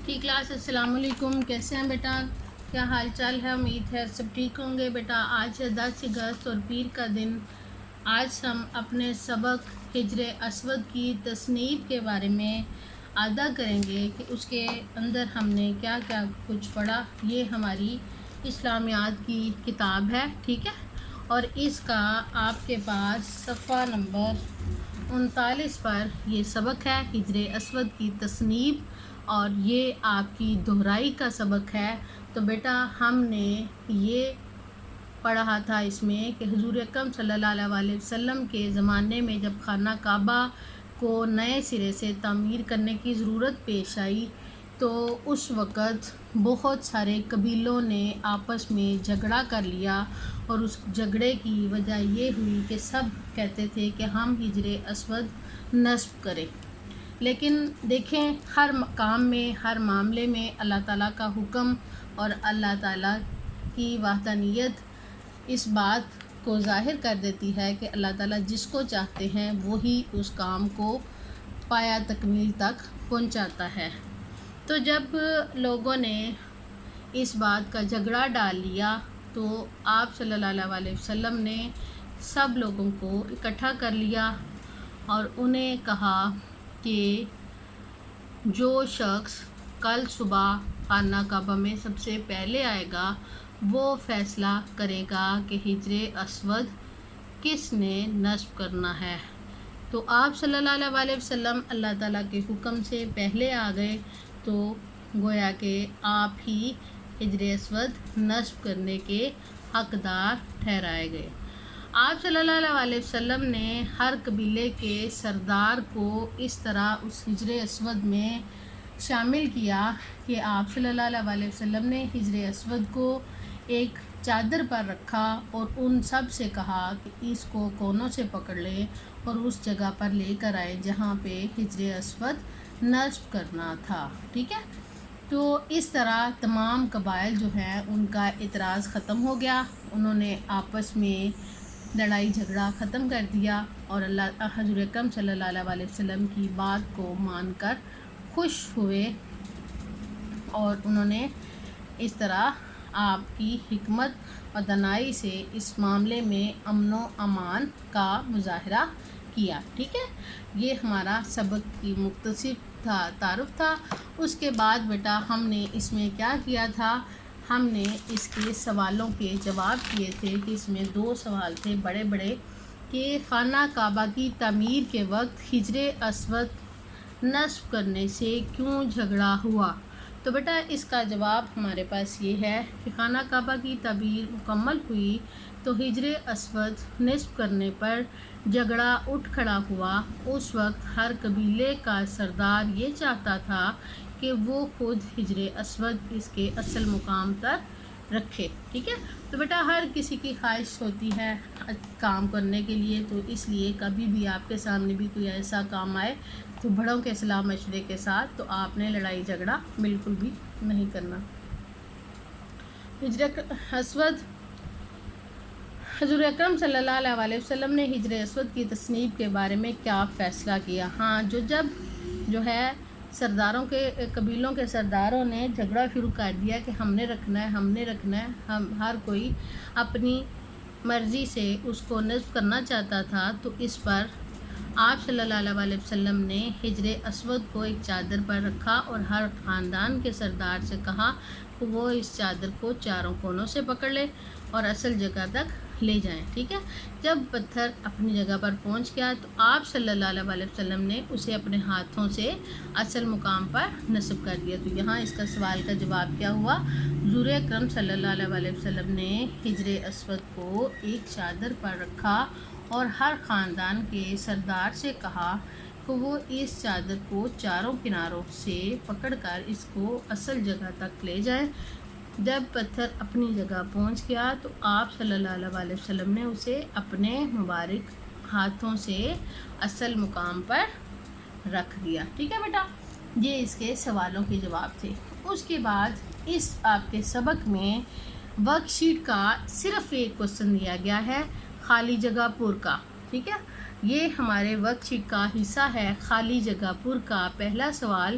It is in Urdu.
ٹھیک کلاس السلام علیکم، کیسے ہیں بیٹا؟ کیا حال چال ہے؟ امید ہے سب ٹھیک ہوں گے بیٹا۔ آج ہے 10 اگست اور پیر کا دن۔ آج ہم اپنے سبق ہجر اسود کی تصنیف کے بارے میں ادا کریں گے کہ اس کے اندر ہم نے کیا کیا کچھ پڑھا۔ یہ ہماری اسلامیات کی کتاب ہے، ٹھیک ہے، اور اس کا آپ کے پاس صفحہ نمبر 39 پر یہ سبق ہے ہجر اسود کی تصنیف، اور یہ آپ کی دہرائی کا سبق ہے۔ تو بیٹا ہم نے یہ پڑھا تھا اس میں کہ حضور اکرم صلی اللہ علیہ وسلم کے زمانے میں جب خانہ کعبہ کو نئے سرے سے تعمیر کرنے کی ضرورت پیش آئی تو اس وقت بہت سارے قبیلوں نے آپس میں جھگڑا کر لیا، اور اس جھگڑے کی وجہ یہ ہوئی کہ سب کہتے تھے کہ ہم ہجر اسود نصب کریں۔ لیکن دیکھیں، ہر کام میں، ہر معاملے میں اللہ تعالیٰ کا حکم اور اللہ تعالیٰ کی وحدانیت اس بات کو ظاہر کر دیتی ہے کہ اللہ تعالیٰ جس کو چاہتے ہیں وہی اس کام کو پایا تکمیل تک پہنچاتا ہے۔ تو جب لوگوں نے اس بات کا جھگڑا ڈال لیا تو آپ صلی اللہ علیہ وسلم نے سب لوگوں کو اکٹھا کر لیا اور انہیں کہا کہ جو شخص کل صبح خانہ کعبہ میں سب سے پہلے آئے گا وہ فیصلہ کرے گا کہ ہجر اسود کس نے نصب کرنا ہے۔ تو آپ صلی اللہ علیہ وسلم اللہ تعالیٰ کے حکم سے پہلے آ گئے، تو گویا کہ آپ ہی ہجر اسود نصب کرنے کے حقدار ٹھہرائے گئے۔ آپ صلی اللہ علیہ وسلم نے ہر قبیلے کے سردار کو اس طرح اس ہجر اسود میں شامل کیا کہ آپ صلی اللہ علیہ وسلم نے ہجر اسود کو ایک چادر پر رکھا اور ان سب سے کہا کہ اس کو کونوں سے پکڑ لیں اور اس جگہ پر لے کر آئے جہاں پہ ہجر اسود نصب کرنا تھا، ٹھیک ہے۔ تو اس طرح تمام قبائل جو ہیں ان کا اعتراض ختم ہو گیا، انہوں نے آپس میں لڑائی جھگڑا ختم کر دیا اور حضور اکرم صلی اللہ علیہ وسلم کی بات کو مان کر خوش ہوئے، اور انہوں نے اس طرح آپ کی حکمت اور دانائی سے اس معاملے میں امن و امان کا مظاہرہ کیا، ٹھیک ہے۔ یہ ہمارا سبق کی مختصر تعارف تھا۔ اس کے بعد بیٹا ہم نے اس میں کیا کیا تھا، ہم نے اس کے سوالوں کے جواب کیے تھے کہ اس میں 2 سوال تھے بڑے بڑے کہ خانہ کعبہ کی تعمیر کے وقت ہجر اسود نصب کرنے سے کیوں جھگڑا ہوا۔ تو بیٹا اس کا جواب ہمارے پاس یہ ہے کہ خانہ کعبہ کی تعمیر مکمل ہوئی تو ہجر اسود نصب کرنے پر جھگڑا اٹھ کھڑا ہوا۔ اس وقت ہر قبیلے کا سردار یہ چاہتا تھا کہ وہ خود ہجر اسود اس کے اصل مقام تک رکھے، ٹھیک ہے۔ تو بیٹا ہر کسی کی خواہش ہوتی ہے کام کرنے کے لیے، تو اس لیے کبھی بھی آپ کے سامنے بھی کوئی ایسا کام آئے تو بڑوں کے صلاح مشورے کے ساتھ تو آپ نے لڑائی جھگڑا بالکل بھی نہیں کرنا۔ ہجر اسود، حضور اکرم صلی اللہ علیہ وسلم نے ہجر اسود کی تصنیف کے بارے میں کیا فیصلہ کیا؟ ہاں، جب سرداروں کے قبیلوں کے سرداروں نے جھگڑا شروع کر دیا کہ ہم نے رکھنا ہے، ہم نے رکھنا ہے، ہم ہر کوئی اپنی مرضی سے اس کو نصب کرنا چاہتا تھا، تو اس پر آپ صلی اللہ علیہ وسلم نے ہجر اسود کو ایک چادر پر رکھا اور ہر خاندان کے سردار سے کہا کہ وہ اس چادر کو چاروں کونوں سے پکڑ لے اور اصل جگہ تک لے جائیں، ٹھیک ہے۔ جب پتھر اپنی جگہ پر پہنچ گیا تو آپ صلی اللہ علیہ وسلم نے اسے اپنے ہاتھوں سے اصل مقام پر نصب کر دیا۔ تو یہاں اس کا سوال کا جواب کیا ہوا؟ حضور اکرم صلی اللہ علیہ وسلم نے ہجر اسود کو ایک چادر پر رکھا اور ہر خاندان کے سردار سے کہا کہ وہ اس چادر کو چاروں کناروں سے پکڑ کر اس کو اصل جگہ تک لے جائیں۔ جب پتھر اپنی جگہ پہنچ گیا تو آپ صلی اللہ علیہ وسلم نے اسے اپنے مبارک ہاتھوں سے اصل مقام پر رکھ دیا، ٹھیک ہے بیٹا۔ یہ اس کے سوالوں کے جواب تھے۔ اس کے بعد اس آپ کے سبق میں ورک شیٹ کا صرف ایک کوسچن دیا گیا ہے، خالی جگہ پر کا، ٹھیک ہے۔ یہ ہمارے ورک شیٹ کا حصہ ہے، خالی جگہ پر کا۔ پہلا سوال